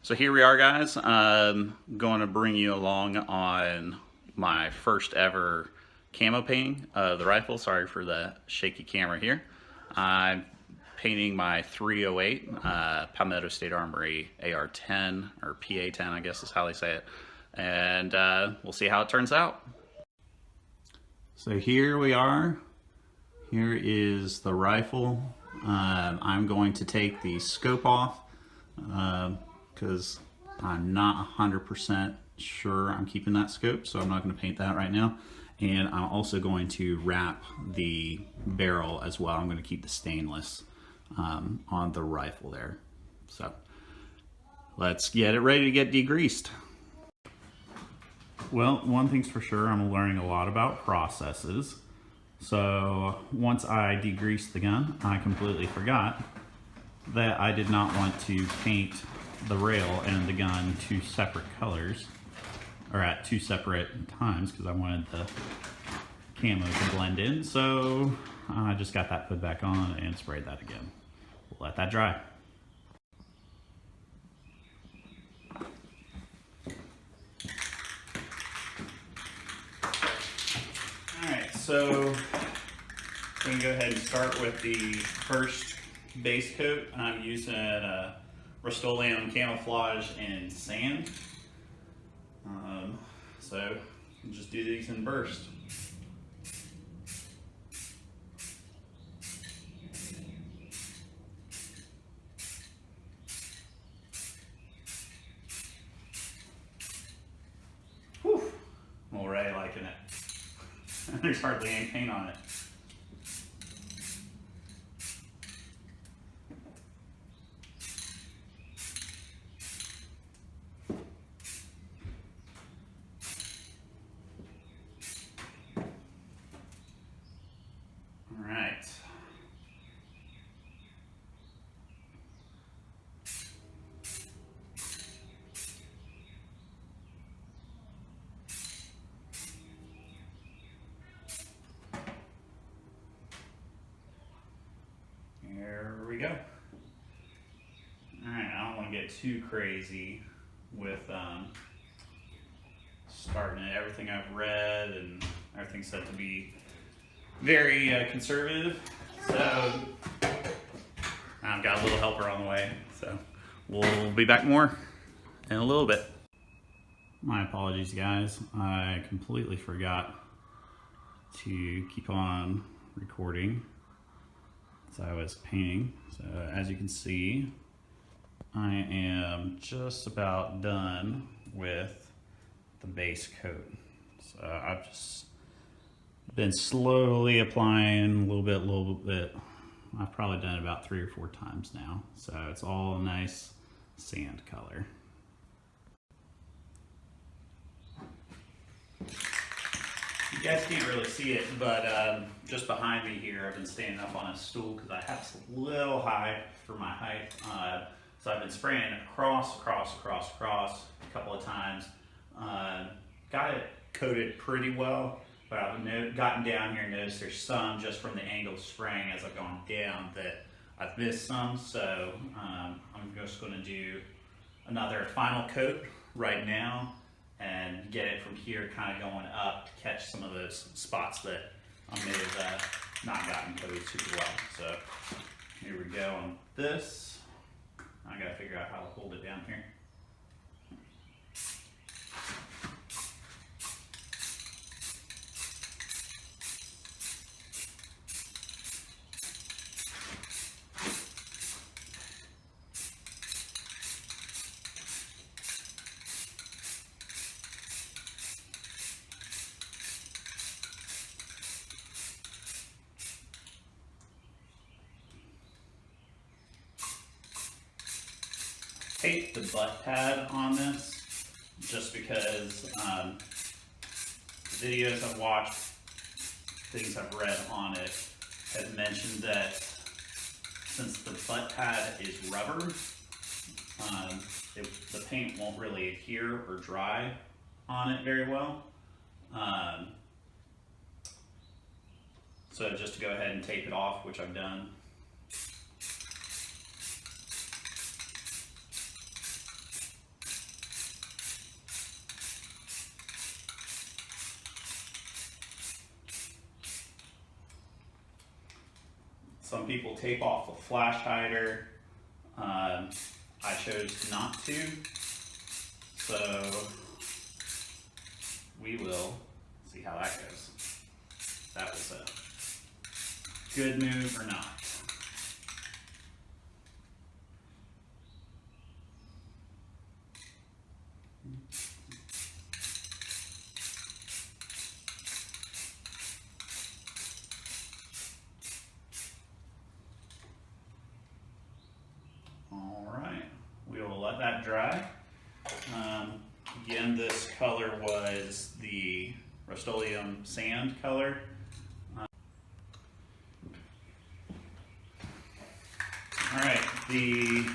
So here we are, guys. I'm going to bring you along on my first ever camo painting of the rifle. Sorry for the shaky camera here. I'm painting my 308 Palmetto State Armory AR-10 or pa-10, I guess is how they say it. And we'll see how it turns out. So here we are. Here is the rifle. I'm going to take the scope off because I'm not 100% sure I'm keeping that scope, so I'm not going to paint that right now. And I'm also going to wrap the barrel as well. I'm going to keep the stainless on the rifle there. So let's get it ready to get degreased. Well, one thing's for sure, I'm learning a lot about processes. So once I degreased the gun, I completely forgot that I did not want to paint the rail and the gun two separate colors, or at two separate times, because I wanted the camo to blend in. So I just got that put back on and sprayed that again. We'll let that dry. Alright, so we can go ahead and start with the first base coat. I'm using Rustoleum camouflage and sand. So we'll just do these in bursts. Whew, I'm already liking it. There's hardly any paint on it. All right. Here we go. All right, I don't want to get too crazy with starting it. Everything I've read and everything's said to be very conservative. So I've got a little helper on the way. So we'll be back more in a little bit. My apologies, guys. I completely forgot to keep on recording. So I was painting. So as you can see, I am just about done with the base coat. So I've just been slowly applying a little bit. I've probably done it about 3 or 4 times now. So it's all a nice sand color. You guys can't really see it, but just behind me here, I've been standing up on a stool because I have this a little high for my height. So I've been spraying across a couple of times. Got it coated pretty well, but I've gotten down here and noticed there's some just from the angle of spraying as I've gone down that I've missed some. So I'm just going to do another final coat right now and get it from here kind of going up to catch some of those spots that I may have not gotten coated super well. So here we go on this. I gotta figure out how to hold it down here. Hate the butt pad on this just because videos I've watched, things I've read on it have mentioned that since the butt pad is rubber, the paint won't really adhere or dry on it very well. So just to go ahead and tape it off, which I've done. Some people tape off a flash hider. I chose not to, so we will see how that goes. If that was a good move or not. Let that dry. Again, this color was the Rustoleum sand color. All right, the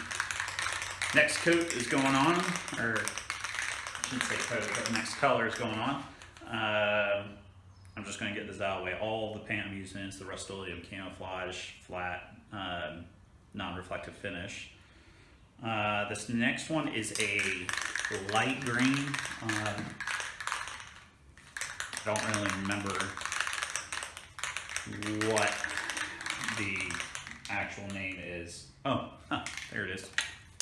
next coat is going on, or I shouldn't say coat, but the next color is going on. I'm just going to get this out of the way. All the paint I'm using is the Rustoleum camouflage flat non-reflective finish. This next one is a light green. I don't really remember what the actual name is. Oh, there it is.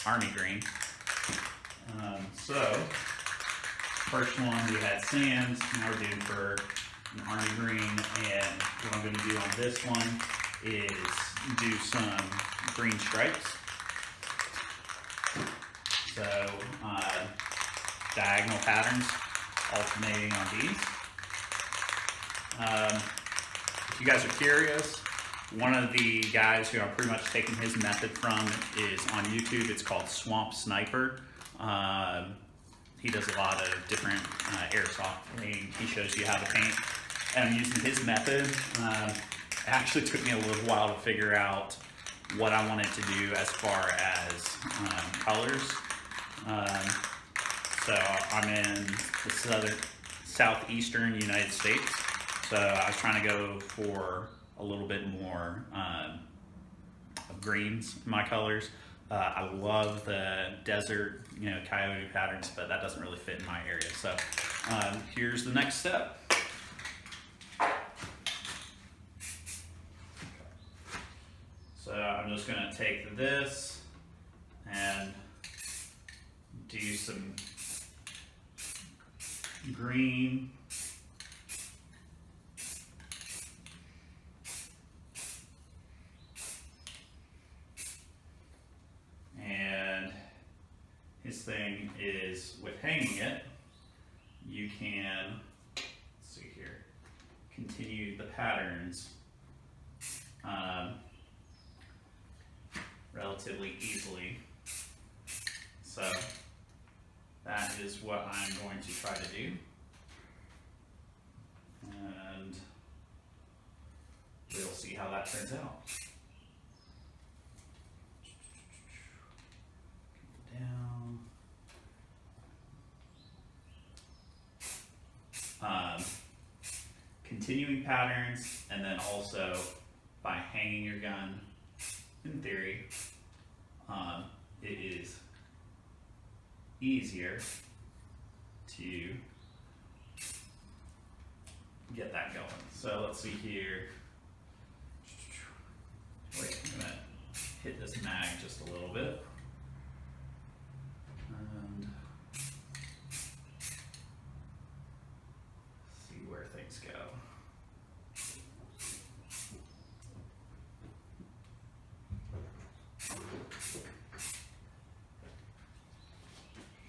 Army green. So, first one we had sands. Now we're doing for an army green. And what I'm going to do on this one is do some green stripes. So, diagonal patterns alternating on these. If you guys are curious, one of the guys who I'm pretty much taking his method from is on YouTube. It's called Swamp Sniper. He does a lot of different airsoft painting. He shows you how to paint. And I'm using his method. It actually took me a little while to figure out what I wanted to do as far as colors. So I'm in the southeastern United States, so I was trying to go for a little bit more of greens in my colors. I love the desert, coyote patterns, but that doesn't really fit in my area. So here's the next step. So I'm just going to take this and do some green. And his thing is with hanging it, you can, let's see here, continue the patterns relatively easily. So that is what I'm going to try to do. And we'll see how that turns out. Down. Continuing patterns, and then also by hanging your gun, in theory, it is easier to get that going. So let's see here. Wait, I'm gonna hit this mag just a little bit. And see where things go.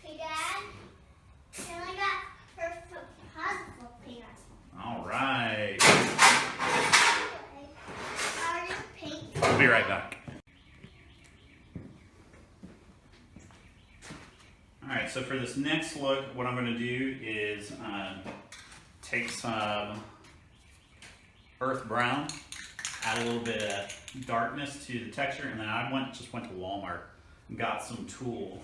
Hey Dad, can I got her positive peanuts? All right. How do you paint? I'll be right back. Alright, so for this next look, what I'm going to do is take some earth brown, add a little bit of darkness to the texture, and then I just went to Walmart and got some tulle.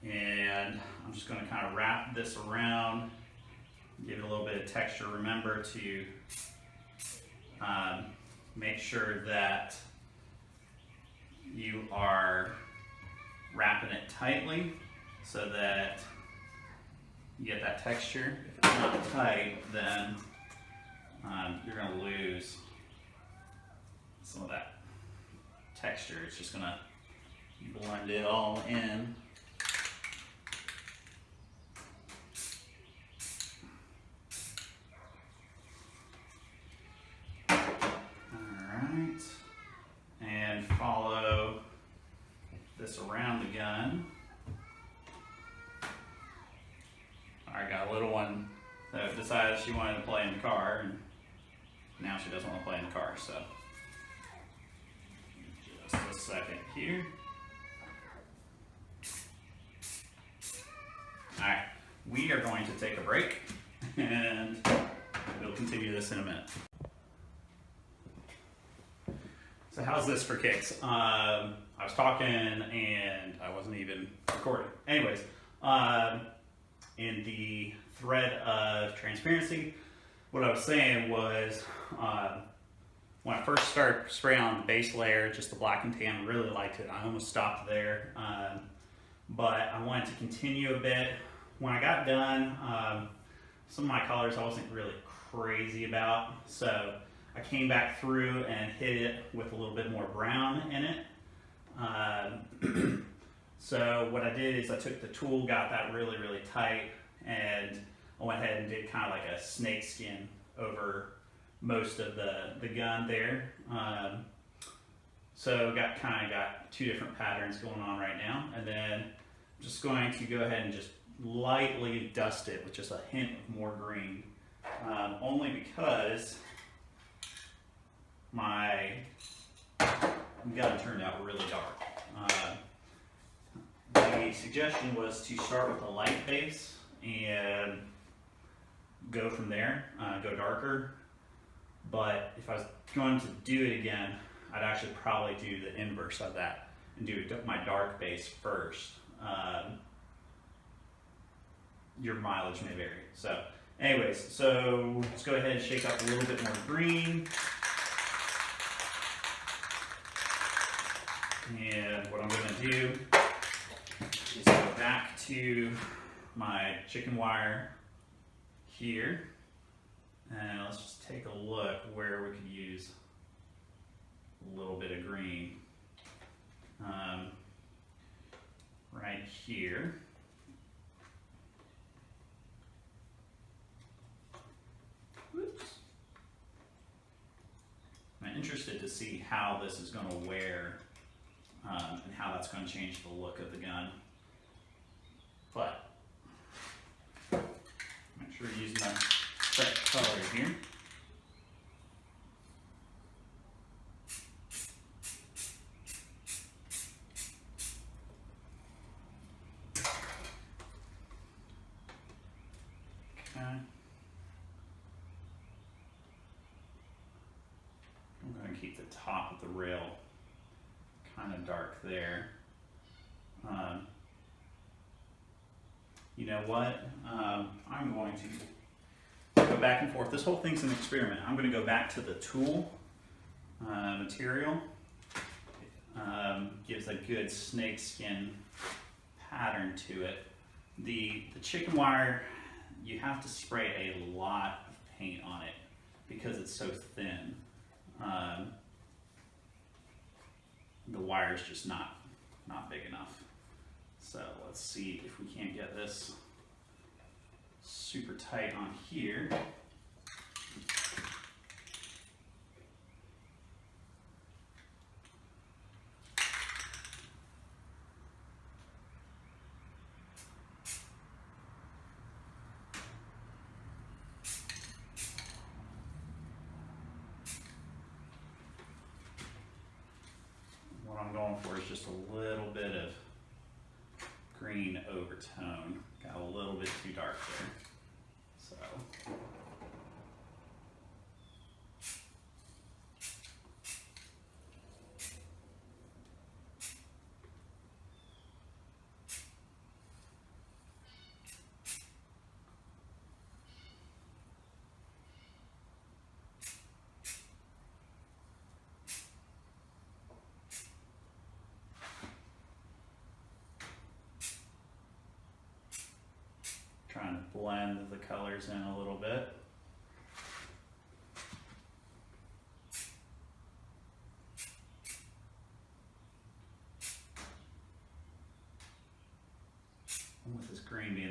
And I'm just going to kind of wrap this around, give it a little bit of texture. Remember to make sure that you are wrapping it tightly so that you get that texture. If it's not tight, then you're going to lose some of that texture. It's just gonna blend it all in. Alright, and follow this around the gun. I got a little one that decided she wanted to play in the car, and now she doesn't want to play in the car, so just a second here. Alright, we are going to take a break, and we'll continue this in a minute. So how's this for kicks? I was talking and I wasn't even recording. Anyways, in the thread of transparency, what I was saying was when I first started spraying on the base layer, just the black and tan, really liked it. I almost stopped there, but I wanted to continue a bit. When I got done, some of my colors I wasn't really crazy about, so I came back through and hit it with a little bit more brown in it. So what I did is I took the tool, got that really, really tight, and I went ahead and did kind of like a snake skin over most of the gun there. So got two different patterns going on right now, and then I'm just going to go ahead and just lightly dust it with just a hint of more green, only because my gun turned out really dark. The suggestion was to start with a light base and go from there, go darker. But if I was going to do it again, I'd actually probably do the inverse of that and do my dark base first. Your mileage may vary. So anyways, so let's go ahead and shake up a little bit more green. And what I'm going to do is go back to my chicken wire here, and let's just take a look where we could use a little bit of green. Right here. Whoops. I'm interested to see how this is going to wear and how that's going to change the look of the gun. But make sure you're using the correct color here. Okay. I'm going to keep the top of the rail kind of dark there. You know what? I'm going to go back and forth. This whole thing's an experiment. I'm going to go back to the tool material. Gives a good snake skin pattern to it. The chicken wire, you have to spray a lot of paint on it because it's so thin. The wire's just not big enough. So let's see if we can't get this super tight on here. What I'm going for is just a little bit of green overtone. Got a little bit too dark there. So trying to blend the colors in a little bit.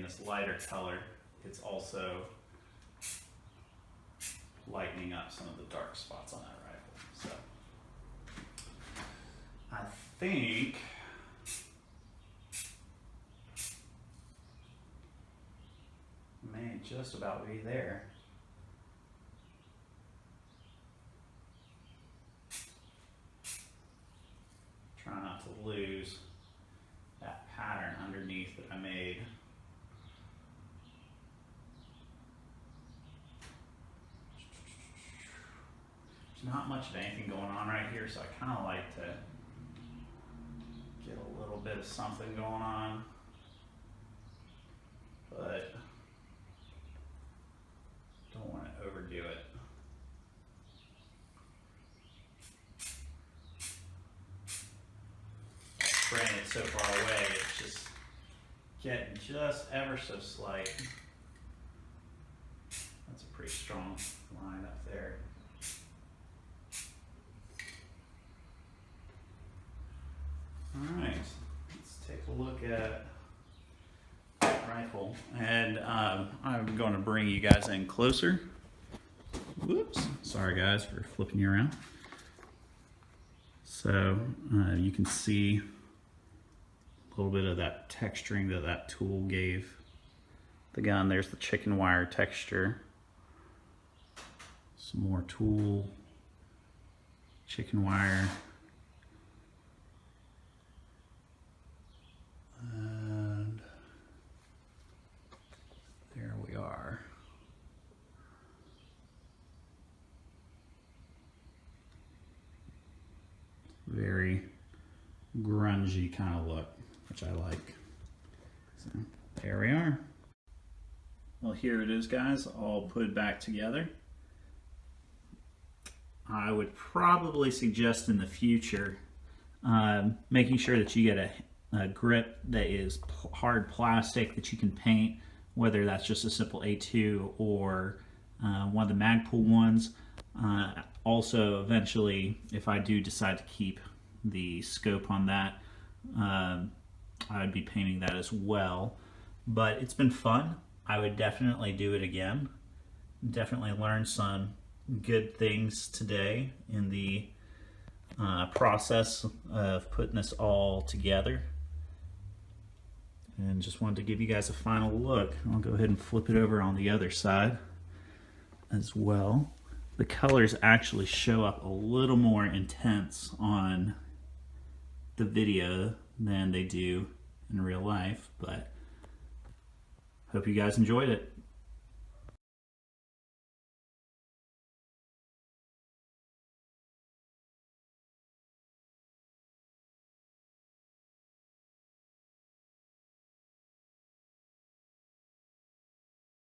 this lighter color, it's also lightening up some of the dark spots on that rifle. So I think may just about be there. Try not to lose that pattern underneath that I made. There's not much of anything going on right here, so I kind of like to get a little bit of something going on, but don't want to overdo it. Spraying it so far away, it's just getting just ever so slight. That's a pretty strong line up there. All right, let's take a look at that rifle, and I'm going to bring you guys in closer. Whoops, sorry guys for flipping you around. So you can see a little bit of that texturing that that tool gave the gun. There's the chicken wire texture. Some more tool, chicken wire. And there we are. Very grungy kind of look, which I like. So there we are. Well, here it is, guys, all put back together. I would probably suggest in the future making sure that you get a grip that is hard plastic that you can paint, whether that's just a simple A2 or one of the Magpul ones. Also, eventually, if I do decide to keep the scope on that, I'd be painting that as well. But it's been fun. I would definitely do it again. Definitely learned some good things today in the process of putting this all together. And just wanted to give you guys a final look. I'll go ahead and flip it over on the other side as well. The colors actually show up a little more intense on the video than they do in real life, but hope you guys enjoyed it.